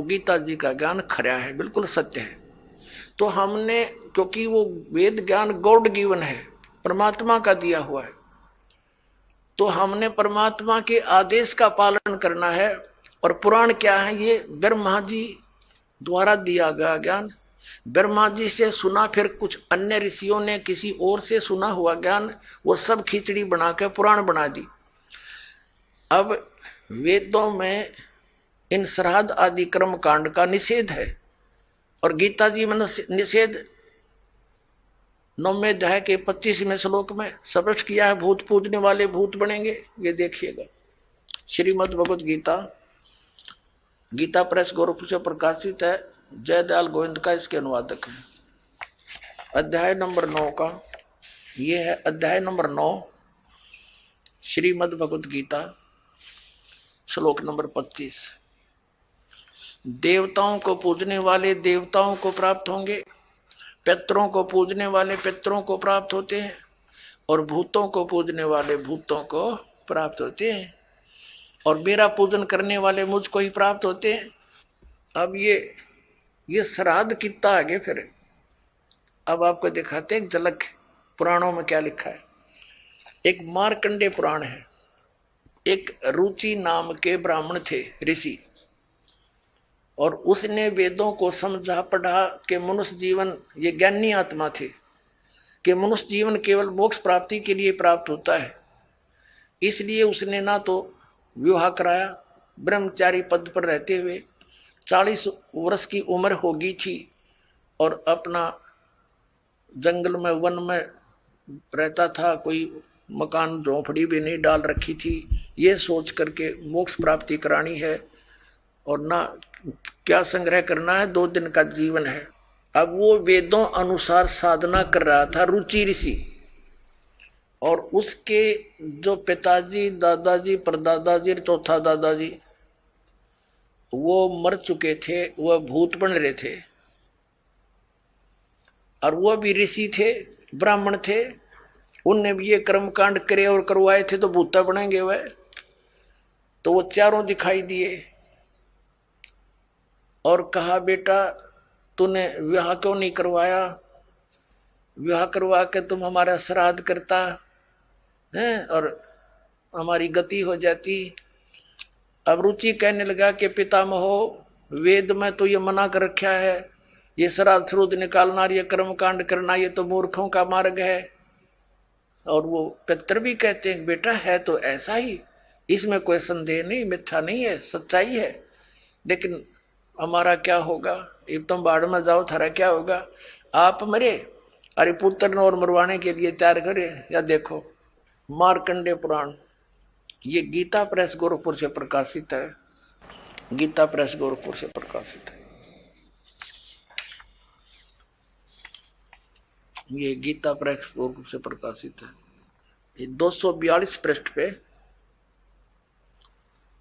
गीता जी का ज्ञान खरा है, बिल्कुल सत्य है। तो हमने, क्योंकि वो वेद ज्ञान गॉड गिवन है, परमात्मा का दिया हुआ है, तो हमने परमात्मा के आदेश का पालन करना है। और पुराण क्या है? ये ब्रह्मा जी द्वारा दिया गया ज्ञान, ब्रह्मा जी से सुना, फिर कुछ अन्य ऋषियों ने किसी और से सुना हुआ ज्ञान, वो सब खिचड़ी बना के पुराण बना दी। अब वेदों में इन श्राद्ध आदि कर्म कांड का निषेध है, और गीता जी में निषेध 9वें अध्याय के 25वें श्लोक में स्पष्ट किया है, भूत पूजने वाले भूत बनेंगे। ये देखिएगा, श्रीमद् भगवत गीता, गीता प्रेस गोरखपुर से प्रकाशित है, जयदयाल गोविंद का इसके अनुवादक है। अध्याय नंबर 9 का ये है, अध्याय नंबर 9 श्रीमद् भगवत गीता, श्लोक नंबर 25। देवताओं को पूजने वाले देवताओं को प्राप्त होंगे, पितरों को पूजने वाले पितरों को प्राप्त होते हैं, और भूतों को पूजने वाले भूतों को प्राप्त होते हैं, और मेरा पूजन करने वाले मुझको ही प्राप्त होते हैं। अब ये श्राद्ध कितना आगे फिर अब आपको दिखाते हैं एक झलक, पुराणों में क्या लिखा है। एक मार्कंडेय पुराण है। एक रुचि नाम के ब्राह्मण थे, ऋषि, और उसने वेदों को समझा पढ़ा कि मनुष्य जीवन, ये ज्ञानी आत्मा थे, कि मनुष्य जीवन केवल मोक्ष प्राप्ति के लिए प्राप्त होता है। इसलिए उसने ना तो विवाह कराया, ब्रह्मचारी पद पर रहते हुए 40 वर्ष की उम्र हो गई थी, और अपना जंगल में वन में रहता था, कोई मकान झोंपड़ी भी नहीं डाल रखी थी, ये सोच करके मोक्ष प्राप्ति करानी है, और ना क्या संग्रह करना है, 2 दिन का जीवन है। अब वो वेदों अनुसार साधना कर रहा था, रुचि ऋषि, और उसके जो पिताजी, दादाजी, परदादाजी, चौथा दादाजी वो मर चुके थे, वह भूत बन रहे थे, और वह भी ऋषि थे, ब्राह्मण थे, उनने भी ये कर्म कांड करे और करवाए थे, तो भूता बनेंगे वह। तो वो चारों दिखाई दिए और कहा, बेटा तूने विवाह क्यों नहीं करवाया? विवाह करवा के तुम हमारा श्राद्ध करता है और हमारी गति हो जाती। अब रुचि कहने लगा कि पितामहो, वेद में तो ये मना कर रखा है, ये श्राद्ध श्रुद्ध निकालना, ये कर्म कांड करना, ये तो मूर्खों का मार्ग है। और वो पितर भी कहते हैं, बेटा है तो ऐसा ही, इसमें कोई संदेह नहीं, मिथ्या नहीं है, सच्चाई है, लेकिन हमारा क्या होगा? अब तुम बाढ़ में जाओ, थारा क्या होगा? आप मरे, अरे पुत्र और मरवाने के लिए तैयार करे। या देखो मार्कंडेय पुराण, ये गीता प्रेस गोरखपुर से प्रकाशित है, गीता प्रेस गोरखपुर से प्रकाशित है। ये गीता प्रेस गोरखपुर से प्रकाशित है। ये 242 पृष्ठ पे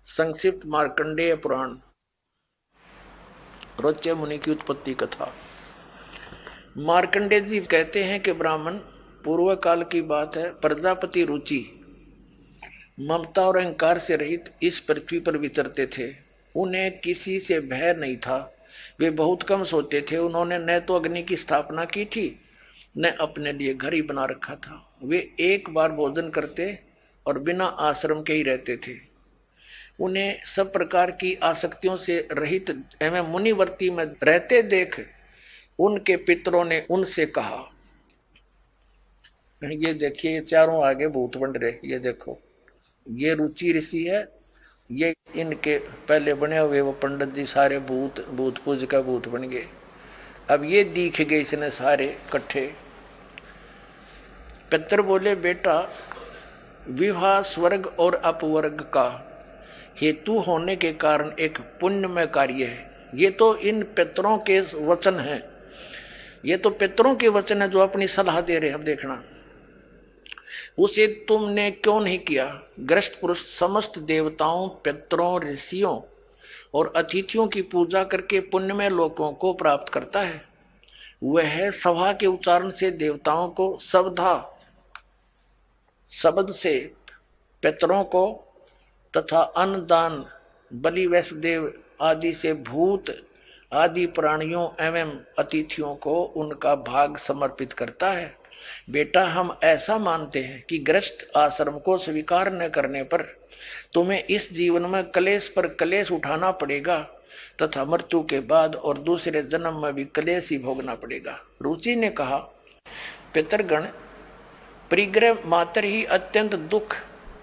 संक्षिप्त मार्कंडेय पुराण, रोच्य मुनि की उत्पत्ति कथा। मार्कंडेय जी कहते हैं कि ब्राह्मण, पूर्व काल की बात है, प्रजापति रुचि ममता और अहंकार से रहित इस पृथ्वी पर विचरते थे। उन्हें किसी से भय नहीं था, वे बहुत कम सोते थे। उन्होंने न तो अग्नि की स्थापना की थी, न अपने लिए घर ही बना रखा था। वे एक बार भोजन करते और बिना आश्रम के ही रहते थे। उन्हें सब प्रकार की आसक्तियों से रहित एवं मुनिवर्ती में रहते देख उनके पितरों ने उनसे कहा, ये देखिए ये चारों आगे भूत बन रहे, ये देखो ये रुचि ऋषि है, ये इनके पहले बने हुए वो पंडित जी सारे भूत पूज का भूत बन गए। अब ये दिख गए इसने सारे इकट्ठे। पितर बोले, बेटा विवाह स्वर्ग और अपवर्ग का हेतु होने के कारण एक पुण्यमय कार्य है। ये तो इन पितरों के वचन हैं, ये तो पितरों के वचन है जो अपनी सलाह दे रहे हैं। अब देखना, उसे तुमने क्यों नहीं किया? ग्रस्त पुरुष समस्त देवताओं, पितरों, ऋषियों और अतिथियों की पूजा करके पुण्यमय लोकों को प्राप्त करता है। वह सभा के उच्चारण से देवताओं को, सवधा शब्द से पितरों को तथा अन्नदान बलि वसुदेव आदि से भूत आदि प्राणियों एवं अतिथियों को उनका भाग समर्पित करता है। बेटा, हम ऐसा मानते हैं कि गृहस्थ आश्रम को स्वीकार न करने पर तुम्हें इस जीवन में कलेश पर कलेश उठाना पड़ेगा तथा मृत्यु के बाद और दूसरे जन्म में भी कलेश ही भोगना पड़ेगा। रुचि ने कहा, पितृगण, परिग्रह मात्र ही अत्यंत दुख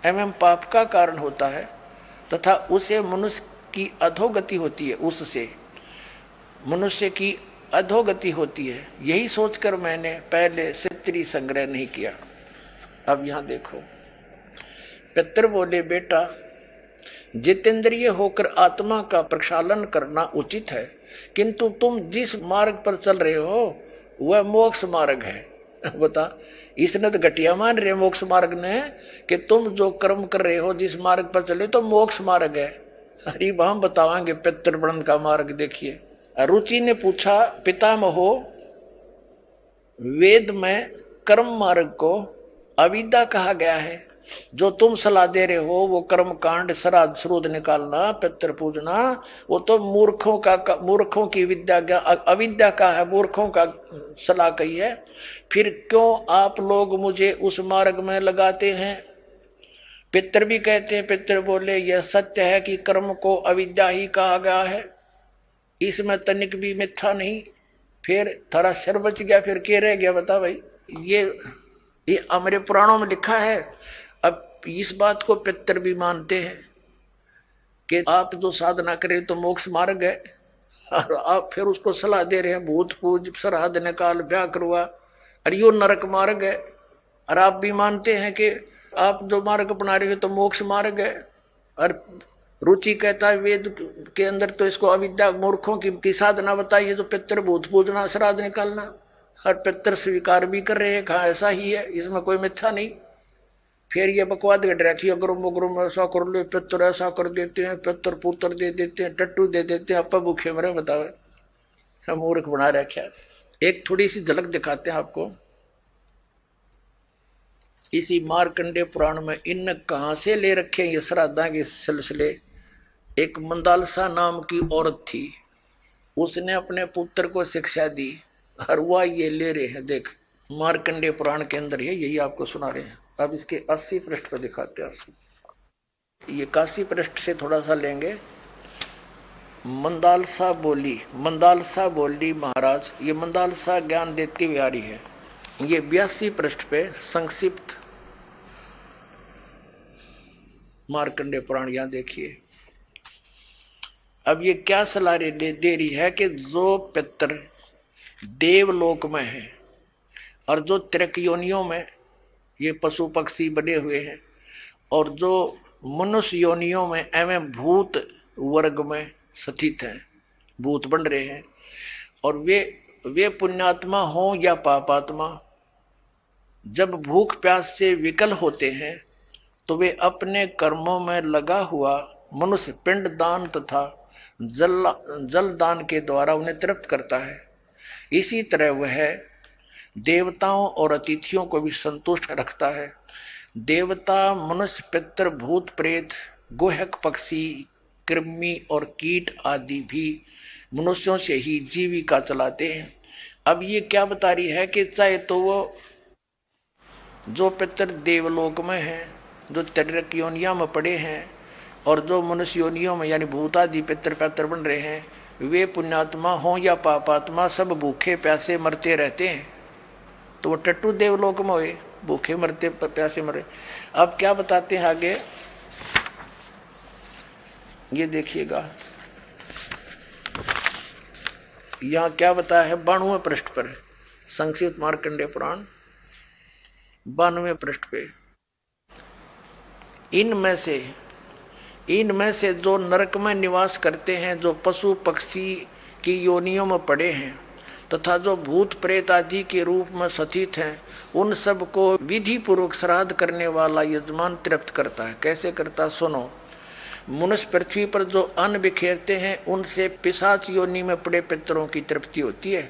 एवं पाप का कारण होता है तथा उसे मनुष्य की अधोगति होती है, उससे मनुष्य की अधोगति होती है। यही सोचकर मैंने पहले स्त्री संग्रह नहीं किया। अब यहां देखो, पितर बोले, बेटा, जितेंद्रिय होकर आत्मा का प्रक्षालन करना उचित है, किंतु तुम जिस मार्ग पर चल रहे हो वह मोक्ष मार्ग है। बता, इसने तो घटिया मान रहे मोक्ष मार्ग ने कि तुम जो कर्म कर रहे हो जिस मार्ग पर चले तो मोक्ष मार्ग है। अरे हम बतावांगे पितृवर्ण का मार्ग। देखिए, रुचि ने पूछा, पितामहो, वेद में कर्म मार्ग को अविद्या कहा गया है। जो तुम सलाह दे रहे हो वो कर्म कांड, श्राद्ध श्रुद्ध निकालना, पितृ पूजना, वो तो मूर्खों की विद्या, अविद्या का है, मूर्खों का सलाह कही है। फिर क्यों आप लोग मुझे उस मार्ग में लगाते हैं? पितृ भी कहते हैं। पितृ बोले, यह सत्य है कि कर्म को अविद्या ही कहा गया है, इसमें तनिक भी मिथ्या नहीं। फिर थारा सिर बच गया, फिर क्या रह गया? बता भाई, ये हमारे पुराणों में लिखा है। अब इस बात को पितर भी मानते हैं कि आप जो साधना करें तो मोक्ष मार्ग है, और आप फिर उसको सलाह दे रहे हैं भूत पूज, श्राद्ध निकाल, ब्याह करवा, और यो नरक मार्ग है। और आप भी मानते हैं कि आप जो मार्ग अपना रहे हो तो मोक्ष मार्ग है। और रुचि कहता है वेद के अंदर तो इसको अविद्या मूर्खों की साधना बताइए, तो पितर भूत पूजना, श्राद्ध निकालना, और पितर स्वीकार भी कर रहे हैं, कहा ऐसा ही है, इसमें कोई मिथ्या नहीं। फिर ये बकवाद घट रखी, अग्रुम ऐसा कर लो, पितर ऐसा कर देते हैं, पितर पुत्र दे देते हैं, टट्टू दे देते हैं, अपा भूखे मरे। बताओ, हम मूर्ख बना रखा। एक थोड़ी सी झलक दिखाते हैं आपको इसी मार्कंडे पुराण में। इन कहां से ले रखे ये श्राद्धा के सिलसिले। एक मंदालसा नाम की औरत थी, उसने अपने पुत्र को शिक्षा दी, और वह ये ले रहे हैं। देख, मार्कंडे पुराण के अंदर है, यही आपको सुना रहे हैं। अब इसके 80 पृष्ठ पर दिखाते हैं आपको। ये 81 पृष्ठ से थोड़ा सा लेंगे। मंदालसा बोली, महाराज, ये मंदालसा ज्ञान देती हुई आ रही है। ये 82 पृष्ठ पे संक्षिप्त मार्कंडे पुराण, यहां देखिए। अब ये क्या सलाह दे रही है कि जो पितर देवलोक में है और जो त्रिक योनियों में ये पशु पक्षी बने हुए हैं, और जो मनुष्य योनियों में एवं भूत वर्ग में स्थित हैं, भूत बन रहे हैं, और वे पुण्यात्मा हो या पापात्मा, जब भूख प्यास से विकल होते हैं तो वे अपने कर्मों में लगा हुआ मनुष्य पिंड दान तथा जल दान के द्वारा उन्हें तृप्त करता है। इसी तरह वह देवताओं और अतिथियों को भी संतुष्ट रखता है। देवता, मनुष्य, पितर, भूत, प्रेत, गुहक, पक्षी, कृमि और कीट आदि भी मनुष्यों से ही जीविका चलाते हैं। अब ये क्या बता रही है कि चाहे तो वो जो पितर देवलोक में हैं, जो त्रिक योनियों में पड़े हैं, और जो मनुष्य योनियों में यानी भूत आदि पितर पैतर बन रहे हैं, वे पुण्यात्मा हो या पापात्मा, सब भूखे प्यासे मरते रहते हैं। तो वो टट्टू देवलोक में हुए, भूखे मरते प्यासे मरे। अब क्या बताते हैं आगे, ये देखिएगा। यहां क्या बताया है 92वें पृष्ठ पर, संक्षिप्त मार्कंडेय पुराण 92वें पृष्ठ पे। इनमें से जो नरक में निवास करते हैं, जो पशु पक्षी की योनियों में पड़े हैं, तथा जो भूत प्रेत आदि के रूप में स्थित हैं, उन सब को विधि पूर्वक श्राद्ध करने वाला यजमान तृप्त करता है। कैसे करता, सुनो। मनुष्य पृथ्वी पर जो अन्न बिखेरते हैं, उनसे पिशाच योनि में पड़े पितरों की तृप्ति होती है,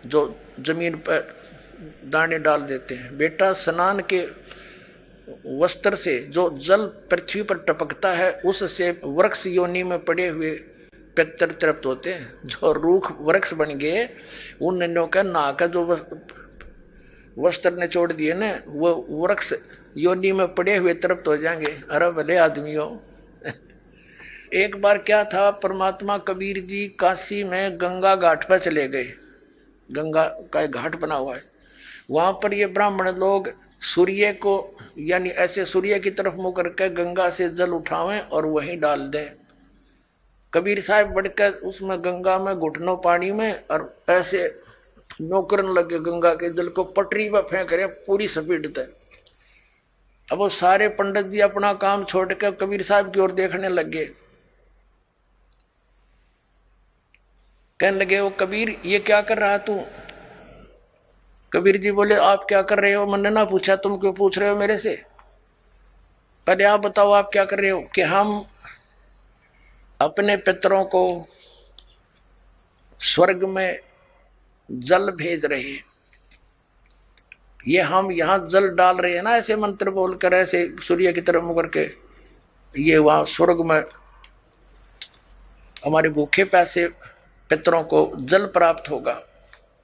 जो जमीन पर दाने डाल देते हैं। बेटा, स्नान के वस्त्र से जो जल पृथ्वी पर टपकता है उससे वृक्ष योनि में पड़े हुए पितर तृप्त होते हैं। जो रूख वृक्ष बन गए उन नन्यों का नहाकर जो वस्त्र ने छोड़ दिए ना, वो वृक्ष योनि में पड़े हुए तृप्त हो जाएंगे। अरे भले आदमियों। एक बार क्या था, परमात्मा कबीर जी काशी में गंगा घाट पर चले गए। गंगा का एक घाट बना हुआ है, वहां पर ये ब्राह्मण लोग सूर्य को यानी ऐसे सूर्य की तरफ मुंह करके गंगा से जल उठावें और वहीं डाल दें। कबीर साहब बढ़कर उसमें गंगा में घुटनों पानी में और ऐसे नौकरन लगे गंगा के जल को, पटरी पर फेंक रहे पूरी स्पीड तक। अब वो सारे पंडित जी अपना काम छोड़कर कबीर साहब की ओर देखने लगे। कहने लगे वो कबीर ये क्या कर रहा तू? कबीर जी बोले आप क्या कर रहे हो? मैंने ना पूछा, तुम क्यों पूछ रहे हो मेरे से? पहले आप बताओ आप क्या कर रहे हो? कि हम अपने पितरों को स्वर्ग में जल भेज रहे हैं। ये हम यहां जल डाल रहे हैं ना, ऐसे मंत्र बोलकर ऐसे सूर्य की तरफ मुकर के, ये वहां स्वर्ग में हमारे भूखे प्यासे पितरों को जल प्राप्त होगा।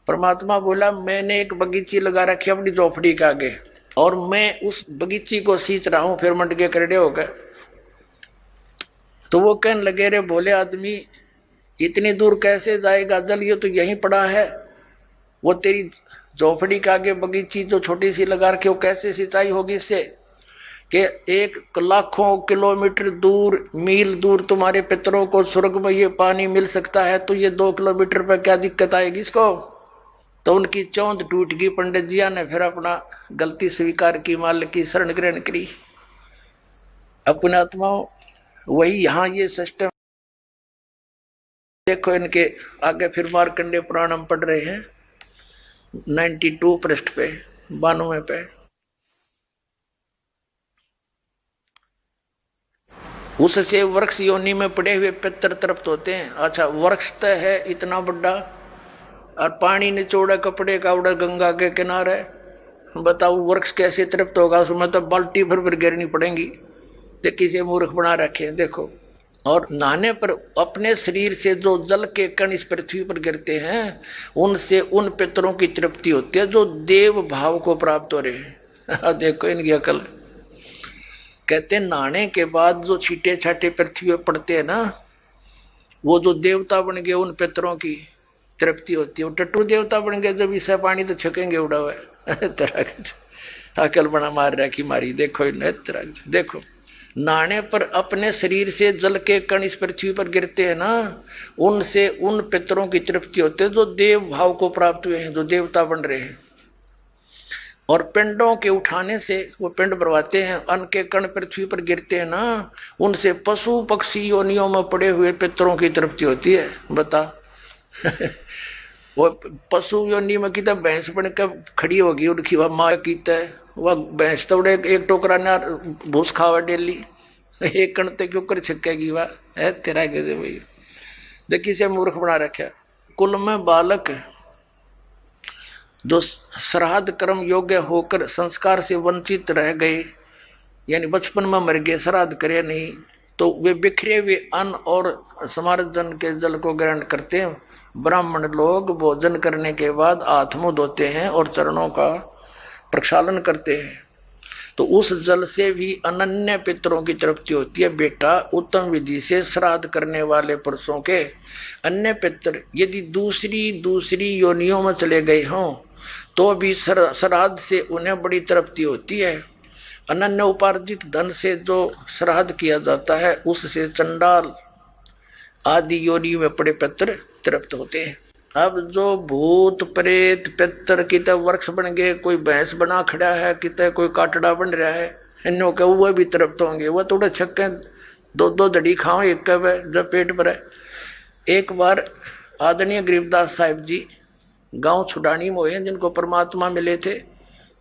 परमात्मा बोला मैंने एक बगीची लगा रखी अपनी झोपड़ी के आगे और मैं उस बगीची को सींच रहा हूं। फिर मंड के करड़े हो गए। तो वो कहने लगे रे भोले आदमी, इतनी दूर कैसे जाएगा जल? ये तो यहीं पड़ा है। वो तेरी झोपड़ी के आगे बगीची जो छोटी सी लगा रखी, वो कैसे सिंचाई होगी इससे? कि एक लाखों किलोमीटर दूर, मील दूर तुम्हारे पितरों को स्वर्ग में ये पानी मिल सकता है, तो ये 2 किलोमीटर पर क्या दिक्कत आएगी इसको? तो उनकी चौंध टूट गई। पंडित जिया ने फिर अपना गलती स्वीकार की, मालिक की शरण ग्रहण करी। अपने आत्माओं वही यहां ये सिस्टम देखो। इनके आगे फिर मार्कंडेय पुराण हम पढ़ रहे हैं 92 पृष्ठ पे, 92 पे। उससे वृक्ष योनि में पड़े हुए पितर तृप्त होते हैं। अच्छा, वृक्ष तो है इतना बड़ा और पानी निचोड़ा कपड़े का उड़ा गंगा के किनारे, बताओ वृक्ष कैसे तृप्त होगा? उसमें तो बाल्टी भर गिरनी पड़ेगी। तो किसी मूर्ख बना रखे देखो। और नहाने पर अपने शरीर से जो जल के कण इस पृथ्वी पर गिरते हैं उनसे उन पितरों की तृप्ति होती है जो देव भाव को प्राप्त हो रहे हैं। देखो इनकी अकल। कहते हैं नहाने के बाद जो छीटे छाटे पृथ्वी पर पड़ते हैं ना, वो जो देवता बन गए उन पितरों की तृप्ति होती है। वो टट्टू देवता बन गए जब इससे पानी तो छकेंगे उड़ा हुआ है। अकल बना मार रहा की मारी। देखो इन्हें देखो, नहाने पर अपने शरीर से जल के कण इस पृथ्वी पर गिरते हैं ना, उनसे उन पितरों की तृप्ति होती है जो देव भाव को प्राप्त हुए हैं, जो देवता बन रहे हैं। और पिंडों के उठाने से वो पिंड भरवाते हैं, अन्न के कण पृथ्वी पर गिरते हैं ना, उनसे पशु पक्षी योनियों में पड़े हुए पितरों की तृप्ति होती है। बता वो पशु योनि में की भैंस बनकर खड़ी होगी, उनकी वह माँ की वह भैंस तो एक टोकरा ना भूस खावा डेली, एक कणते के ऊपर छिकेगी वह है तेरा कैसे भाई। देखिए से मूर्ख बना रखा। कुल में बालक जो श्राद्ध कर्म योग्य होकर संस्कार से वंचित रह गए, यानी बचपन में मर गए, श्राद्ध करे नहीं, तो वे बिखरे हुए अन्न और समार्जन के जल को ग्रहण करते हैं। ब्राह्मण लोग भोजन करने के बाद हाथ मुंह धोते हैं और चरणों का प्रक्षालन करते हैं, तो उस जल से भी अनन्य पितरों की तृप्ति होती है। बेटा, उत्तम विधि से श्राद्ध करने वाले पुरुषों के अन्य पितर यदि दूसरी योनियों में चले गए हों तो भी श्राद्ध से उन्हें बड़ी तृप्ति होती है। अनन्य उपार्जित धन से जो श्राद्ध किया जाता है उससे चंडाल आदि योनि में पड़े पितर तृप्त होते हैं। अब जो भूत प्रेत पितर कितने वृक्ष बन गए, कोई भैंस बना खड़ा है, कितने कोई काटड़ा बन रहा है, इनों के वो भी तृप्त होंगे। वह थोड़े छक्के 2-2 दड़ी खाओ एक जब पेट भरे। एक बार आदरणीय गरीबदास साहिब जी गांव छुडानी में हुए, जिनको परमात्मा मिले थे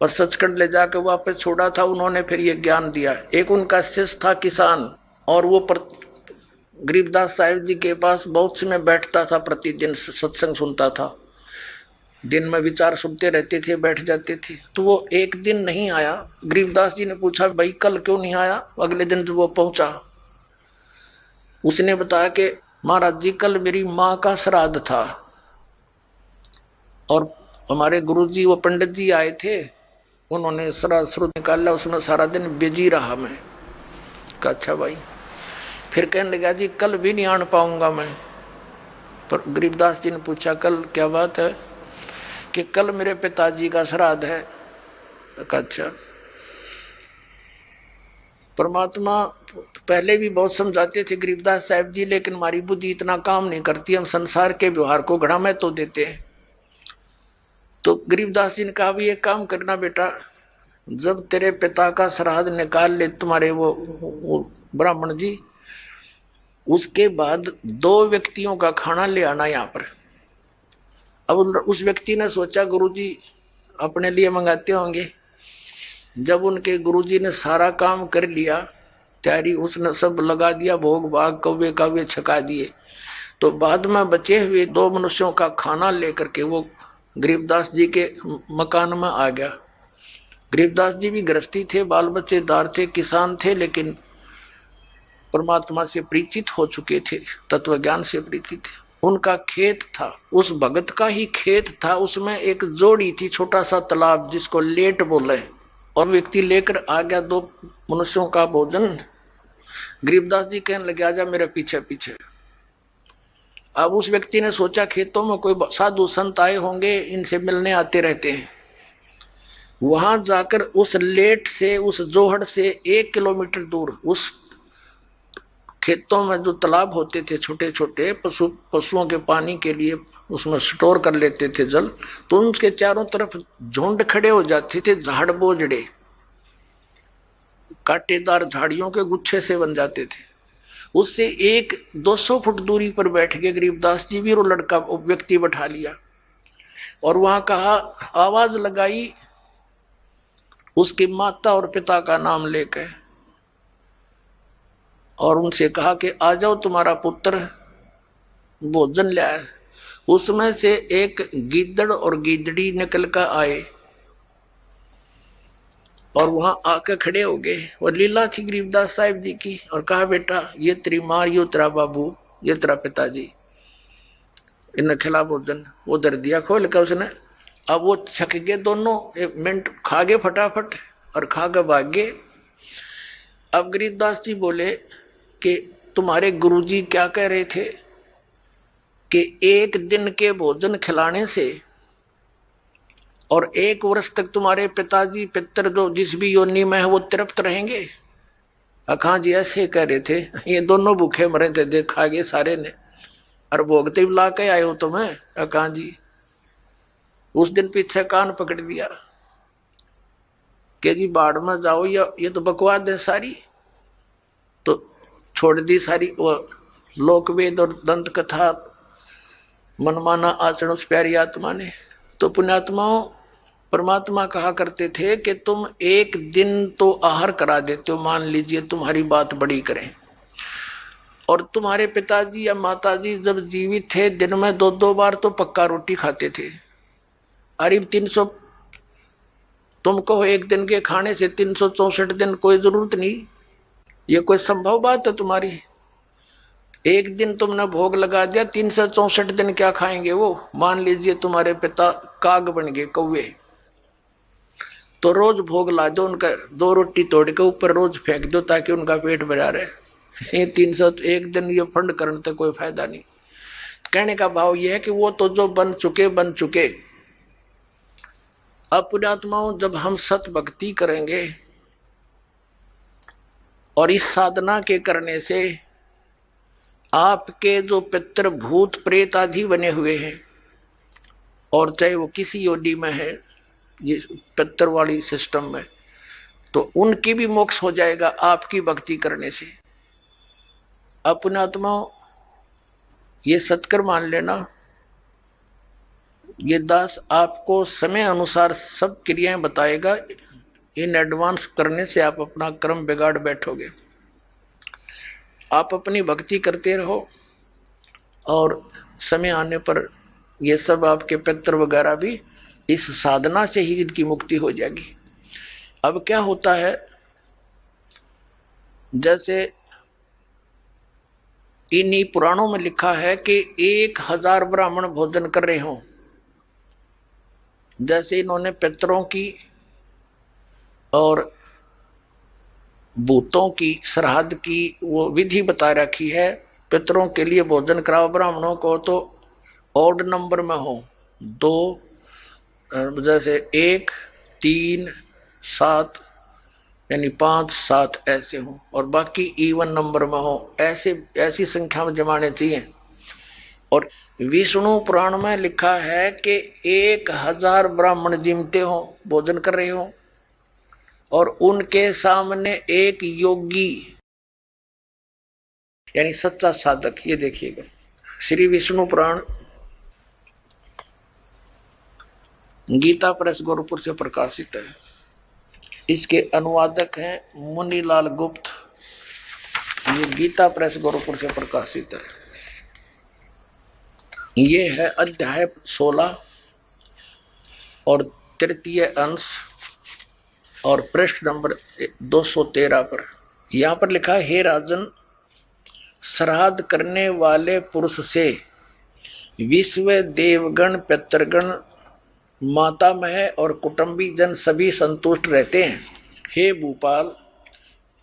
और सचखंड ले जाकर वापस छोड़ा था, उन्होंने फिर ये ज्ञान दिया। एक उनका शिष्य था किसान, और वो गरीबदास साहिब जी के पास बहुत समय बैठता था, प्रतिदिन सत्संग सुनता था। दिन में विचार सुनते रहते थे, बैठ जाते थे। तो वो एक दिन नहीं आया। गरीबदास जी ने पूछा भाई कल क्यों नहीं आया? अगले दिन जब वो पहुंचा, उसने बताया कि महाराज जी कल मेरी माँ का श्राद्ध था और हमारे गुरुजी वो पंडित जी आए थे, उन्होंने श्राद्ध निकाला, उसमें सारा दिन बिजी रहा मैं। कहा अच्छा भाई। फिर कहने लगा जी कल भी नहीं आन पाऊंगा मैं। पर गरीबदास जी ने पूछा कल क्या बात है? कि कल मेरे पिताजी का श्राद्ध है। अच्छा। परमात्मा पहले भी बहुत समझाते थे गरीबदास साहब जी, लेकिन हमारी बुद्धि इतना काम नहीं करती, हम संसार के व्यवहार को घड़ा में तो देते हैं। तो गरीबदास जी ने कहा भी एक काम करना बेटा, जब तेरे पिता का श्राद्ध निकाल ले तुम्हारे वो ब्राह्मण जी, उसके बाद 2 व्यक्तियों का खाना ले आना यहाँ पर। अब उस व्यक्ति ने सोचा गुरुजी अपने लिए मंगाते होंगे। जब उनके गुरुजी ने सारा काम कर लिया, तैयारी उसने सब लगा दिया, भोग भाग कौवे कावे छका दिए, तो बाद में बचे हुए 2 मनुष्यों का खाना लेकर के वो गरीबदास जी के मकान में आ गया। गरीबदास जी भी गृहस्थी थे, बाल बच्चेदार थे, किसान थे, लेकिन परमात्मा से परिचित हो चुके थे, तत्व ज्ञान से परिचित थे। उनका खेत था, उस भगत का ही खेत था, उसमें एक जोड़ी थी, छोटा सा तालाब जिसको लेट बोले, और व्यक्ति लेकर आ गया 2 मनुष्यों का भोजन। गरीबदास जी कहने लगे आजा मेरे पीछे पीछे। अब उस व्यक्ति ने सोचा खेतों में कोई साधु संत आए होंगे, इनसे मिलने आते रहते हैं। वहां जाकर उस लेट से, उस जोहड़ से 1 किलोमीटर दूर उस खेतों में जो तालाब होते थे छोटे छोटे, पशुओं के पानी के लिए उसमें स्टोर कर लेते थे जल, तो उसके चारों तरफ झुंड खड़े हो जाते थे, झाड़ बोझड़े कांटेदार झाड़ियों के गुच्छे से बन जाते थे। उससे 100-200 फुट दूरी पर बैठ के गरीबदास जी भी वो लड़का व्यक्ति बैठा लिया और वहां कहा, आवाज लगाई उसकी माता और पिता का नाम लेकर, और उनसे कहा कि आ जाओ तुम्हारा पुत्र भोजन ले आए। उसमें से एक गीदड़ और गीदड़ी निकल कर आए और वहां आकर खड़े हो गए, और लीला थी गरीबदास साहिब जी की, और कहा बेटा ये तेरी मां, ये तेरा बाबू, ये तेरा पिताजी, इन्हें खिला भोजन। वो दर दिया खोल कर उसने। अब वो छक गए दोनों, 1 मिनट खा गए फटाफट और खा कर भाग गए। अब गरीबदास जी बोले कि तुम्हारे गुरुजी क्या कह रहे थे कि 1 दिन के भोजन खिलाने से और 1 वर्ष तक तुम्हारे पिताजी पितर जो जिस भी योनि में है वो तृप्त रहेंगे। अखा जी ऐसे कह रहे थे, ये दोनों भूखे मरे थे, देखा गए सारे ने, और भोगते भी ला के आए हो तुम्हें। अखा जी उस दिन पीछे कान पकड़ दिया कि जी बाढ़ में जाओ, या ये तो बकवाद है सारी। तो छोड़ दी सारी वो लोकवेद और दंत कथा, मनमाना आचरण उस प्यारी आत्मा ने। तो पुण्यात्माओं, परमात्मा कहा करते थे कि तुम 1 दिन तो आहार करा देते हो, मान लीजिए तुम्हारी बात बड़ी करें, और तुम्हारे पिताजी या माताजी जब जीवित थे दिन में 2-2 बार तो पक्का रोटी खाते थे। अरे 300 तुम कहो 1 दिन के खाने से 364 दिन कोई जरूरत नहीं, ये कोई संभव बात है तुम्हारी? 1 दिन तुमने भोग लगा दिया, 364 दिन क्या खाएंगे वो? मान लीजिए तुम्हारे पिता काग बन गए, कौवे, तो रोज भोग ला दो उनका, 2 रोटी तोड़ के ऊपर रोज फेंक दो ताकि उनका पेट भरा रहे। ये 301 दिन ये फंड करने से कोई फायदा नहीं। कहने का भाव यह है कि वो तो जो बन चुके। अब पुण्यात्माओं, जब हम सत भक्ति करेंगे और इस साधना के करने से आपके जो पितृ भूत प्रेत आदि बने हुए हैं, और चाहे वो किसी योनि में है ये पितृ वाली सिस्टम में, तो उनकी भी मोक्ष हो जाएगा आपकी भक्ति करने से। अब पुण्यात्माओं, ये सत्कर मान लेना, ये दास आपको समय अनुसार सब क्रियाएं बताएगा। इन एडवांस करने से आप अपना क्रम बिगाड़ बैठोगे। आप अपनी भक्ति करते रहो और समय आने पर ये सब आपके पितर वगैरह भी इस साधना से ही इनकी मुक्ति हो जाएगी। अब क्या होता है, जैसे इन्हीं पुराणों में लिखा है कि 1000 ब्राह्मण भोजन कर रहे हों, जैसे इन्होंने पितरों की और भूतों की श्राद्ध की वो विधि बता रखी है। पितरों के लिए भोजन कराओ ब्राह्मणों को तो ऑड नंबर में हो, 2 जैसे 1 3 7 यानी 5 7 ऐसे हो, और बाकी इवन नंबर में हो, ऐसी संख्या में जमाने चाहिए। और विष्णु पुराण में लिखा है कि 1000 ब्राह्मण जिमते हो, भोजन कर रहे हो, और उनके सामने एक योगी यानी सच्चा साधक, ये देखिएगा श्री विष्णु पुराण गीता प्रेस गोरखपुर से प्रकाशित है। इसके अनुवादक हैं मुनीलाल गुप्त। ये गीता प्रेस गोरखपुर से प्रकाशित है। ये है अध्याय 16 और तृतीय अंश और पृष्ठ नंबर 213 पर। यहां पर लिखा है, हे राजन, श्राद्ध करने वाले पुरुष से विश्व देवगण, पितृगण, मातामह और कुटुंबी जन सभी संतुष्ट रहते हैं। हे भूपाल,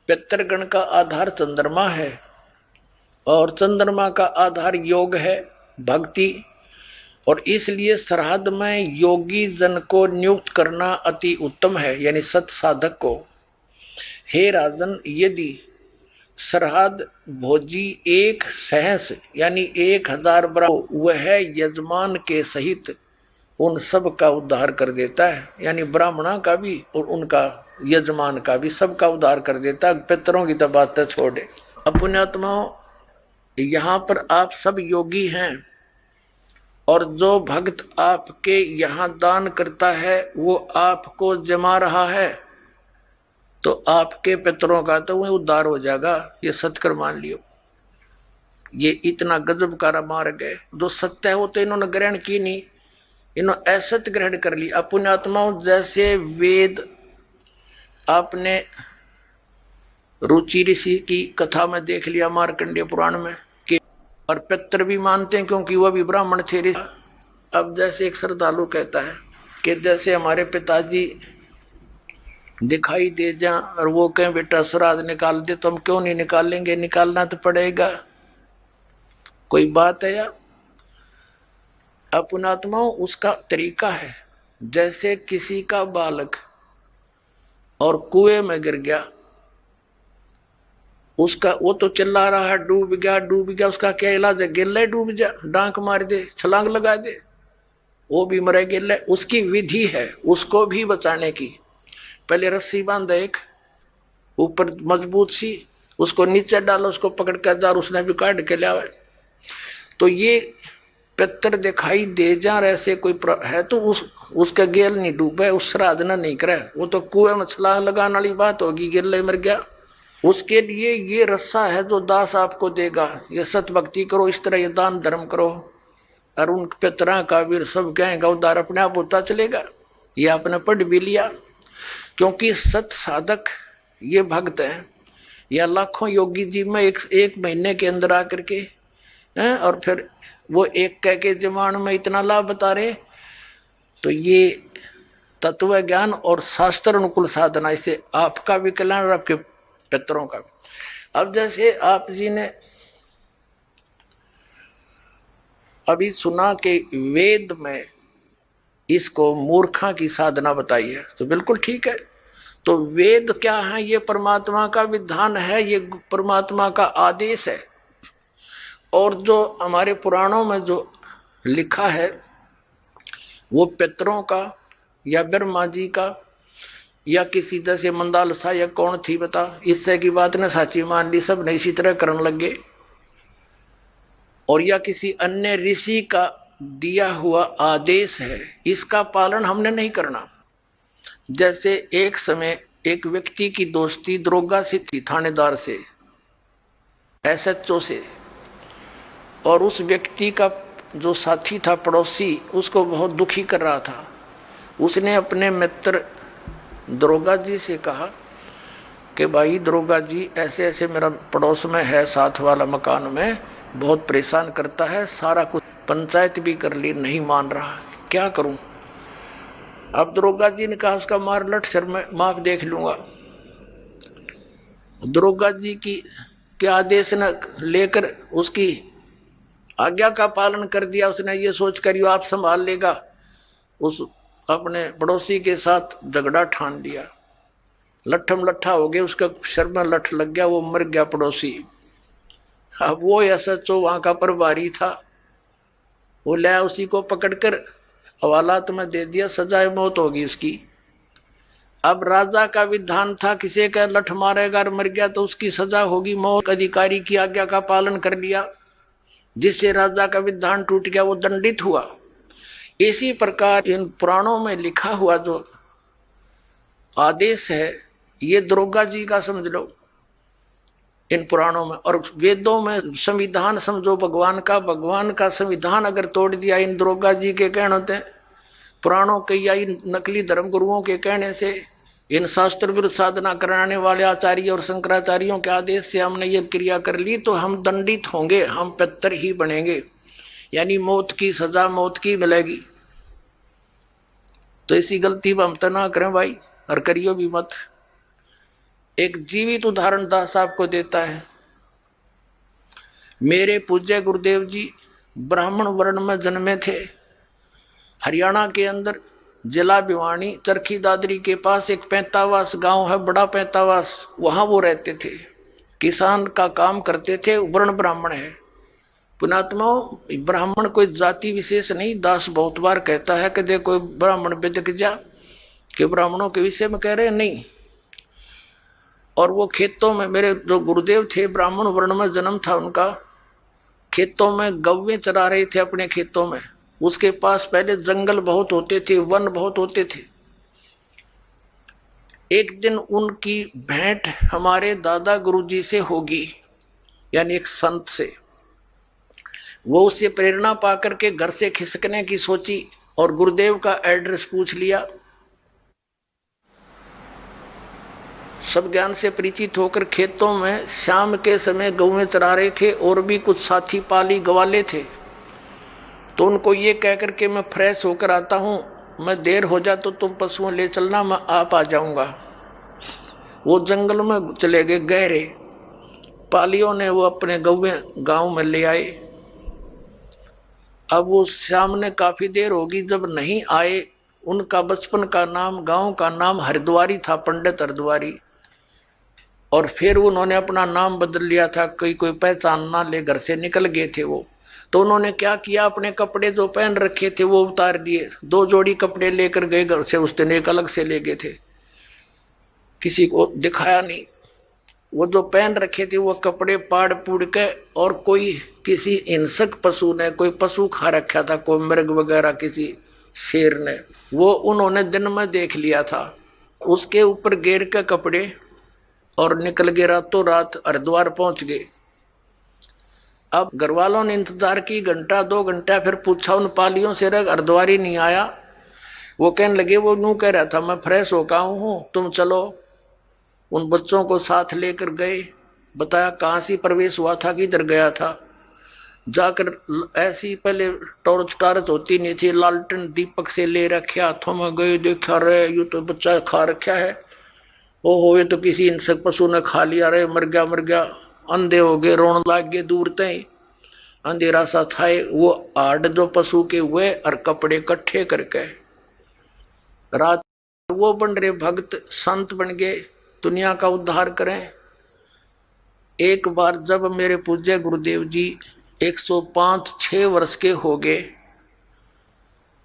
पितृगण का आधार चंद्रमा है और चंद्रमा का आधार योग है, भक्ति, और इसलिए श्राद्ध में योगी जन को नियुक्त करना अति उत्तम है, यानी सत साधक को। हे राजन, यदि श्राद्ध भोजी एक सहस यानी 1000 ब्राह्मण, वह यजमान के सहित उन सब का उद्धार कर देता है, यानी ब्राह्मणा का भी और उनका यजमान का भी, सबका उद्धार कर देता है। पितरों की तो बात छोड़े। अब पुण्यात्माओं, यहाँ पर आप सब योगी हैं, और जो भक्त आपके यहाँ दान करता है वो आपको जमा रहा है, तो आपके पितरों का तो वह उद्धार हो जाएगा, ये सत्कर मान लियो। ये इतना गजब का मार्ग है। जो सत्य है वो तो इन्होंने ग्रहण की नहीं, इन्होंने असत्य ग्रहण कर ली। पुण्यात्माओं, जैसे वेद आपने रुचि ऋषि की कथा में देख लिया मार्कंडेय पुराण में कि, और पितर भी मानते हैं क्योंकि वह भी ब्राह्मण थे। अब जैसे एक श्रद्धालु कहता है कि जैसे हमारे पिताजी दिखाई दे जा और वो कहें बेटा श्राद्ध निकाल दे, तो हम क्यों नहीं निकालेंगे, निकालना तो पड़ेगा। कोई बात है या? पुण्यात्माओं, उसका तरीका है, जैसे किसी का बालक और कुएं में गिर गया, उसका वो तो चिल्ला रहा है डूब गया डूब गया, उसका क्या इलाज है? गिल्ले डूब जा, डांक मार दे, छलांग लगा दे, वो भी मरे गिल्ले। उसकी विधि है उसको भी बचाने की। पहले रस्सी बांध एक ऊपर मजबूत सी, उसको नीचे डालो, उसको पकड़ कर जा, उसने भी काट के लिया। तो ये पितर दिखाई दे जा ऐसे कोई है तो उसका गेल नहीं डूबे, उस श्राद्ध न नहीं करे, वो तो कुएं में छलांग लगाने वाली बात होगी, गिल्ले मर गया। उसके लिए ये रस्सा है जो दास आपको देगा। ये सत भक्ति करो, इस तरह ये दान धर्म करो, और उन पितरा का भी सब कहेगा उद्धार अपने आप होता चलेगा। ये आपने पढ़ भी लिया, क्योंकि सत साधक ये भक्त है, या लाखों योगी जी में एक महीने के अंदर आकर के और फिर वो एक कह के जमान में इतना लाभ बता रहे। तो ये तत्व ज्ञान और शास्त्र अनुकूल साधना, इसे आपका भी कल्याण और आपके पितरों का भी। अब जैसे आप जी ने अभी सुना कि वेद में इसको मूर्खा की साधना बताई है, तो बिल्कुल ठीक है। तो वेद क्या है? ये परमात्मा का विधान है, ये परमात्मा का आदेश है। और जो हमारे पुराणों में जो लिखा है वो पितरों का या ब्रह्मा जी का या किसी जैसे मंदालसा या कौन थी बता, इससे की बात ने साची मान ली, सब ने इसी तरह करने लगे। और या किसी अन्य ऋषि का दिया हुआ आदेश है, इसका पालन हमने नहीं करना। जैसे एक समय एक व्यक्ति की दोस्ती दरोगा से थी, थानेदार से, SHO से, और उस व्यक्ति का जो साथी था पड़ोसी, उसको बहुत दुखी कर रहा था। उसने अपने मित्र दरोगा जी से कहा कि भाई दरोगा जी, ऐसे ऐसे मेरा पड़ोस में है, साथ वाला मकान में, बहुत परेशान करता है, सारा कुछ पंचायत भी कर ली, नहीं मान रहा, क्या करूं। अब दरोगा जी ने कहा उसका मार लट सर, मैं माफ देख लूंगा। दरोगा जी की के आदेश न लेकर उसकी आज्ञा का पालन कर दिया। उसने ये सोचकर यो आप संभाल लेगा, उस अपने पड़ोसी के साथ झगड़ा ठान लिया। लट्ठम लट्ठा हो गया, उसका सर में लठ लग गया, वो मर गया पड़ोसी। अब वो SHO वहां का प्रभारी था, वो लाया उसी को पकड़कर हवालात में दे दिया, सजाए मौत होगी उसकी। अब राजा का विधान था, किसी का लठ मारेगा और मर गया तो उसकी सजा होगी मौत। अधिकारी की आज्ञा का पालन कर लिया, जिससे राजा का विधान टूट गया, वो दंडित हुआ। इसी प्रकार इन पुराणों में लिखा हुआ जो आदेश है, ये दरोगा जी का समझ लो इन पुराणों में। और वेदों में संविधान समझो भगवान का संविधान अगर तोड़ दिया इन दरोगा जी के कहने होते, पुराणों के या इन नकली धर्म गुरुओं के कहने से, इन शास्त्र विरुद्ध साधना कराने वाले आचार्य और शंकराचार्यों के आदेश से हमने ये क्रिया कर ली, तो हम दंडित होंगे, हम पितर ही बनेंगे, यानी मौत की सजा मौत की मिलेगी। तो ऐसी गलती हम तो ना करें भाई, और करियो भी मत। एक जीवित उदाहरण दास आपको देता है। मेरे पूज्य गुरुदेव जी ब्राह्मण वर्ण में जन्मे थे। हरियाणा के अंदर जिला भिवानी चरखी दादरी के पास एक पैंतावास गांव है, बड़ा पैंतावास, वहां वो रहते थे, किसान का काम करते थे, वर्ण ब्राह्मण है। पुणात्मा, ब्राह्मण कोई जाति विशेष नहीं। दास बहुत बार कहता है कि देखो ब्राह्मण बेदक जा, कि ब्राह्मणों के विषय में कह रहे नहीं। और वो खेतों में, मेरे जो गुरुदेव थे ब्राह्मण वर्ण में जन्म था उनका, खेतों में गौवें चरा रहे थे अपने खेतों में। उसके पास पहले जंगल बहुत होते थे, वन बहुत होते थे। एक दिन उनकी भेंट हमारे दादा गुरुजी से होगी, यानी एक संत से। वो उससे प्रेरणा पाकर के घर से खिसकने की सोची और गुरुदेव का एड्रेस पूछ लिया। सब ज्ञान से परिचित होकर खेतों में शाम के समय गौवें चरा रहे थे, और भी कुछ साथी पाली गवाले थे। तो उनको ये कहकर के मैं फ्रेश होकर आता हूं, मैं देर हो जा तो तुम पशुओं ले चलना, मैं आप आ जाऊंगा। वो जंगल में चले गए गहरे। पालियों ने वो अपने गौवें गांव में ले आए। अब वो सामने काफी देर होगी, जब नहीं आए, उनका बचपन का नाम, गांव का नाम हरिद्वारी था, पंडित हरिद्वारी। और फिर उन्होंने अपना नाम बदल लिया था, कोई पहचान ना ले, घर से निकल गए थे वो। तो उन्होंने क्या किया, अपने कपड़े जो पहन रखे थे वो उतार दिए, 2 जोड़ी कपड़े लेकर गए घर से। उस दिन एक अलग से ले गए थे, किसी को दिखाया नहीं। वो जो पहन रखे थे वो कपड़े पाड़ पुड़ के, और कोई किसी हिंसक पशु ने, कोई पशु खा रखा था, कोई मृग वगैरह, किसी शेर ने, वो उन्होंने दिन में देख लिया था। उसके ऊपर घेर के कपड़े और निकल गए, रातों रात हरिद्वार पहुंच गए। अब घर वालों ने इंतजार की, घंटा 2 घंटा, फिर पूछा उन पालियों से, हरिद्वारी नहीं आया। वो कहने लगे, वो यूं कह रहा था मैं फ्रेश होकर आऊं हूं, तुम चलो। उन बच्चों को साथ लेकर गए, बताया कहां से प्रवेश हुआ था, किधर गया था। जाकर ऐसी पहले टॉर्च होती नहीं थी, लालटेन दीपक से ले रखे हाथों में गए, देखा रहे यू तो बच्चा खा रखा है, ओहो ये तो किसी हिंसक पशु ने खा लिया, रे मर गया। अंधे हो गए, रोन लाग गए, दूर तय अंधेरा सा था। वो आड़ जो पशु के हुए और कपड़े इकट्ठे करके रात वो बन रहे भक्त संत बन गए, दुनिया का उद्धार करें। एक बार जब मेरे पूज्य गुरुदेव जी 105-6 वर्ष के हो गए,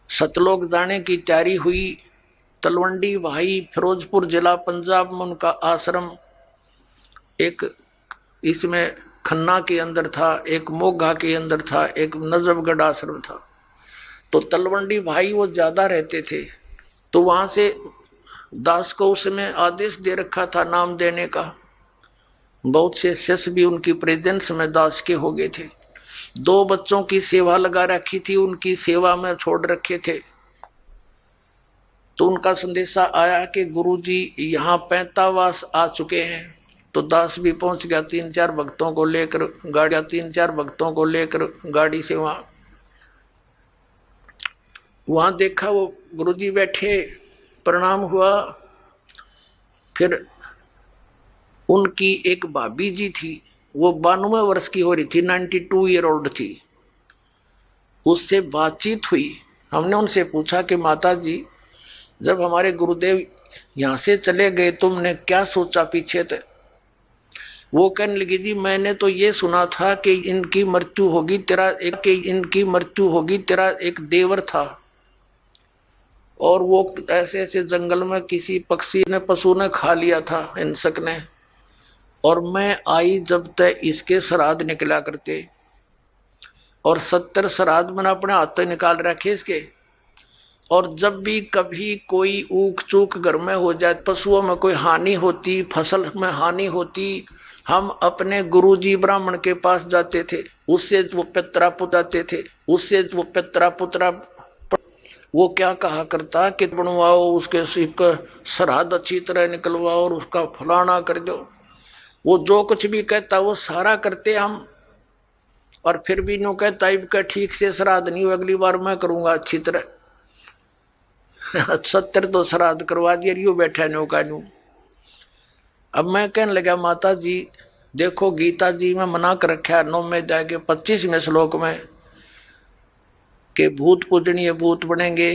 सतलोक जाने की तैयारी हुई। तलवंडी भाई फिरोजपुर जिला पंजाब में उनका आश्रम, एक इसमें खन्ना के अंदर था, एक मोगा के अंदर था, एक नजफगढ़ आश्रम था। तो तलवंडी भाई वो ज्यादा रहते थे, तो वहां से दास को उसमें आदेश दे रखा था नाम देने का। बहुत से शिष्य भी उनकी प्रेजेंस में दास के हो गए थे। 2 बच्चों की सेवा लगा रखी थी, उनकी सेवा में छोड़ रखे थे। तो उनका संदेशा आया कि गुरुजी यहाँ 45 आ चुके हैं। तो दास भी पहुंच गया 3-4 भक्तों को लेकर, गाड़ियां 3-4 भक्तों को लेकर गाड़ी से वहां देखा वो गुरुजी बैठे, प्रणाम हुआ। फिर उनकी एक भाभी जी थी, वो 92 वर्ष की हो रही थी, 92 ईयर ओल्ड थी। उससे बातचीत हुई। हमने उनसे पूछा कि माता जी, जब हमारे गुरुदेव यहां से चले गए तुमने क्या सोचा पीछे थे? वो कहने लगी, जी मैंने तो ये सुना था कि इनकी मृत्यु होगी, तेरा एक देवर था और वो ऐसे ऐसे जंगल में किसी पशु ने खा लिया था, हिंसक ने, और मैं आई जब तक इसके श्राद्ध निकला करते, और 70 श्राद्ध मैंने अपने हाथ से निकाल रखे इसके। और जब भी कभी कोई ऊक चूक घर में हो जाए, पशुओं में कोई हानि होती, फसल में हानि होती, हम अपने गुरुजी ब्राह्मण के पास जाते थे, उससे वो पितरा पुताते थे, वो क्या कहा करता कि बनवाओ उसके श्राद्ध अच्छी तरह निकलवाओ और उसका फलाना कर दो। वो जो कुछ भी कहता वो सारा करते हम, और फिर भी नो कहता इनका ठीक से श्राद्ध नहीं हुआ, अगली बार मैं करूंगा अच्छी तरह। 70 तो श्राद्ध करवा दिया, रियो बैठा नो का न्यू। अब मैं कहने लगा, माता जी देखो गीता जी में मना कर रखा 9वें अध्याय के 25वें श्लोक में कि भूत पूजनीय भूत बनेंगे,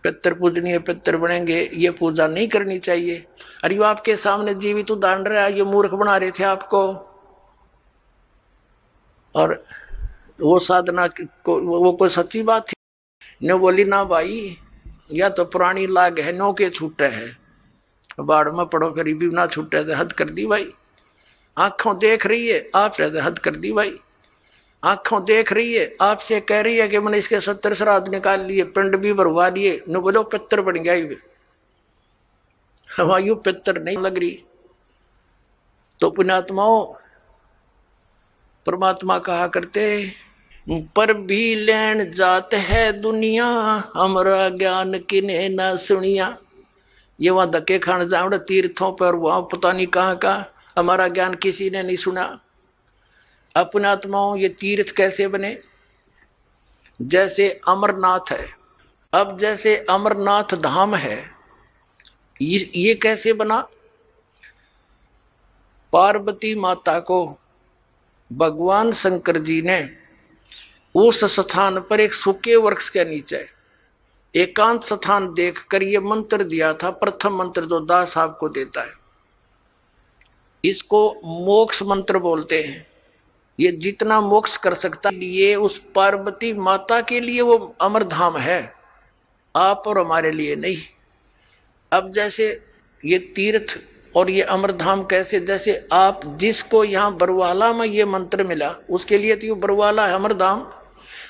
पितर पूजनीय पितर बनेंगे, ये पूजा नहीं करनी चाहिए। अरे वो आपके सामने जीवित उदाहरण रहा, ये मूर्ख बना रहे थे आपको। और वो साधना को वो कोई सच्ची बात थी? ने बोली ना भाई, या तो पुरानी लाग है, नो के छूटे है, बाढ़ में पड़ो फिर भी ना छूटे, तो हद कर दी भाई। आंखों देख रही है आपसे, हद कर दी भाई। आंखों देख रही है आपसे, कह रही है कि मैंने इसके 70 श्राद्ध निकाल लिए, पिंड भी भरवा लिए, न बोलो पितर बन गया, हमायु पितर नहीं लग रही। तो पुण्यात्माओं, परमात्मा कहा करते, पर भी लेन जात है दुनिया, हमारा ज्ञान किने ना सुनिया। ये वहां धक्के खान जाओ तीर्थों पर, वहां पता नहीं कहां का, हमारा ज्ञान किसी ने नहीं सुना। अपने आत्माओं, ये तीर्थ कैसे बने? जैसे अमरनाथ है। अब जैसे अमरनाथ धाम है, ये कैसे बना? पार्वती माता को भगवान शंकर जी ने उस स्थान पर एक सूखे वृक्ष के नीचे एकांत स्थान देखकर ये मंत्र दिया था। प्रथम मंत्र जो दास आपको देता है, इसको मोक्ष मंत्र बोलते हैं। ये जितना मोक्ष कर सकता है, ये उस पार्वती माता के लिए वो अमरधाम है, आप और हमारे लिए नहीं। अब जैसे ये तीर्थ और ये अमरधाम कैसे? जैसे आप जिसको यहाँ बरवाला में ये मंत्र मिला, उसके लिए तो बरवाला है अमरधाम,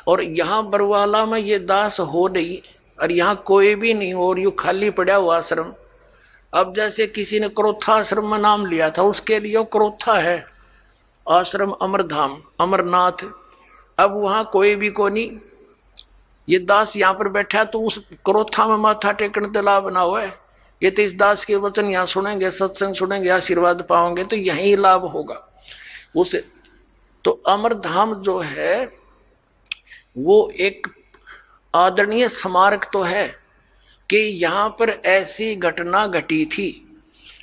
और यहाँ बरवाला में ये दास हो नहीं, और यहाँ कोई भी नहीं हो, और यू खाली पड़ा हुआ आश्रम। अब जैसे किसी ने क्रोथा आश्रम में नाम लिया था, उसके लिए क्रोथा है आश्रम, अमरधाम, अमरनाथ। अब वहां कोई भी को नहीं, ये दास यहाँ पर बैठा तो उस क्रोथा में माथा टेकने तो लाभ ना हुआ है। ये तो इस दास के वचन यहाँ सुनेंगे, सत्संग सुनेंगे, आशीर्वाद पाओगे तो यही लाभ होगा उसे। तो अमरधाम जो है वो एक आदरणीय स्मारक तो है कि यहां पर ऐसी घटना घटी थी,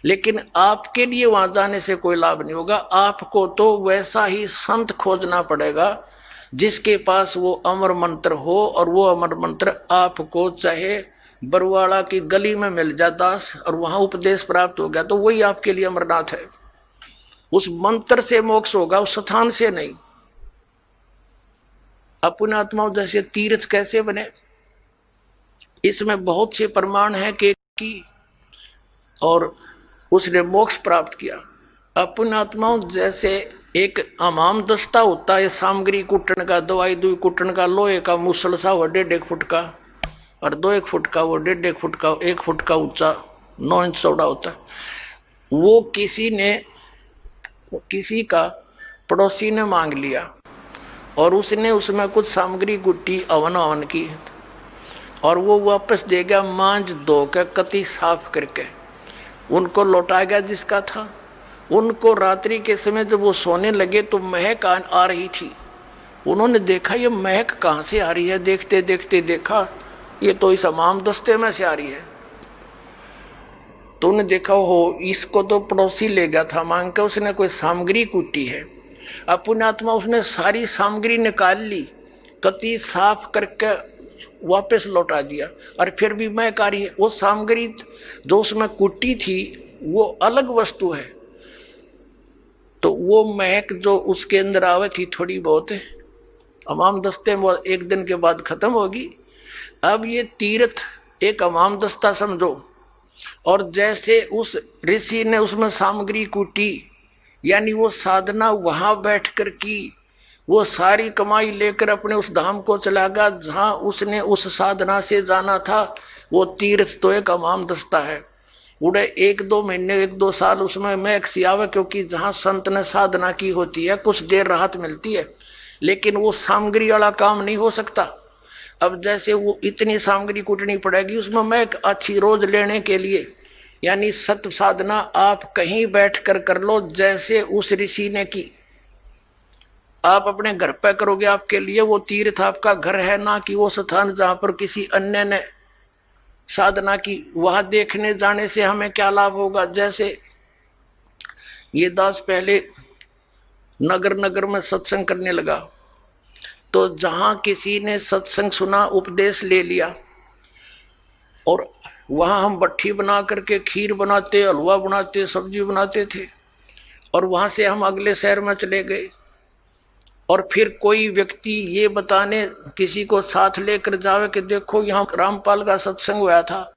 लेकिन आपके लिए वहां जाने से कोई लाभ नहीं होगा। आपको तो वैसा ही संत खोजना पड़ेगा जिसके पास वो अमर मंत्र हो, और वो अमर मंत्र आपको चाहे बरवाड़ा की गली में मिल जाए दास, और वहां उपदेश प्राप्त हो गया, तो वही आपके लिए अमरनाथ है। उस मंत्र से मोक्ष होगा, उस स्थान से नहीं। अपने आत्माओं, जैसे तीर्थ कैसे बने, इसमें बहुत से प्रमाण है कि और उसने मोक्ष प्राप्त किया। अपने आत्माओं, जैसे एक हमाम दस्ता होता है सामग्री कुटन का, दवाई दुई कुटन का, लोहे का मुसल सा वो 1.5 फुट का, और 2 फुट का, वो 1.5 फुट का, 1 फुट का ऊंचा, 9 इंच चौड़ा होता है। वो किसी का पड़ोसी ने मांग लिया, और उसने उसमें कुछ सामग्री गुट्टी अवन की और वो वापस दे गया मांझ धो के कति साफ करके, उनको लौटा गया जिसका था। उनको रात्रि के समय जब वो सोने लगे तो महक आ रही थी। उन्होंने देखा ये महक कहां से आ रही है, देखते देखते देखा ये तो इस हमाम दस्ते में से आ रही है। तो उन्हें देखा हो इसको तो पड़ोसी ले गया था मांग के, उसने कोई सामग्री कूटी है। अब पुण्यात्मा उसने सारी सामग्री निकाल ली, कति साफ करके वापस लौटा दिया और फिर भी महक आ रही है। वो सामग्री जो उसमें कुटी थी वो अलग वस्तु है, तो वो महक जो उसके अंदर आवे थी थोड़ी बहुत हमाम दस्ते में एक दिन के बाद खत्म होगी। अब ये तीर्थ एक हमाम दस्ता समझो, और जैसे उस ऋषि ने उसमें सामग्री कूटी यानी वो साधना वहां बैठकर की, वो सारी कमाई लेकर अपने उस धाम को चला गया जहां उसने उस साधना से जाना था। वो तीर्थ तो एक हमाम दस्ता है, उड़े 1-2 महीने 1-2 साल उसमें महक सी आवे, क्योंकि जहां संत ने साधना की होती है कुछ देर राहत मिलती है, लेकिन वो सामग्री वाला काम नहीं हो सकता। अब जैसे वो इतनी सामग्री कूटनी पड़ेगी उसमें महक अच्छी रोज लेने के लिए, यानी सत्य साधना आप कहीं बैठकर कर लो जैसे उस ऋषि ने की। आप अपने घर पे करोगे आपके लिए वो तीर्थ आपका घर है, ना कि वो स्थान जहां पर किसी अन्य ने साधना की। वहां देखने जाने से हमें क्या लाभ होगा। जैसे ये दास पहले नगर नगर में सत्संग करने लगा, तो जहां किसी ने सत्संग सुना उपदेश ले लिया और वहां हम भट्ठी बना करके खीर बनाते, हलवा बनाते, सब्जी बनाते थे, और वहां से हम अगले शहर में चले गए और फिर कोई व्यक्ति ये बताने किसी को साथ लेकर जावे कि देखो यहाँ रामपाल का सत्संग हुआ था,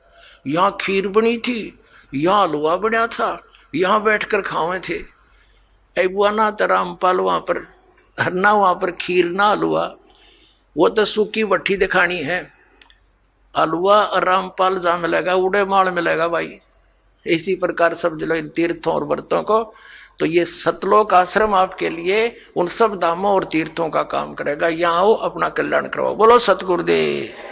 यहाँ खीर बनी थी, यहाँ हलवा बना था, यहाँ बैठकर खावे थे। बुआ ना तो रामपाल वहां पर ना, वहां पर खीर ना हलवा, वो तो सूखी भट्ठी दिखानी है। हलवा और रामपाल जहां मिलेगा उड़े माल मिलेगा भाई। इसी प्रकार समझ लो इन तीर्थों और व्रतों को। तो ये सतलोक आश्रम आपके लिए उन सब धामों और तीर्थों का काम करेगा। यहाँ आओ अपना कल्याण करवाओ। बोलो सतगुरुदेव।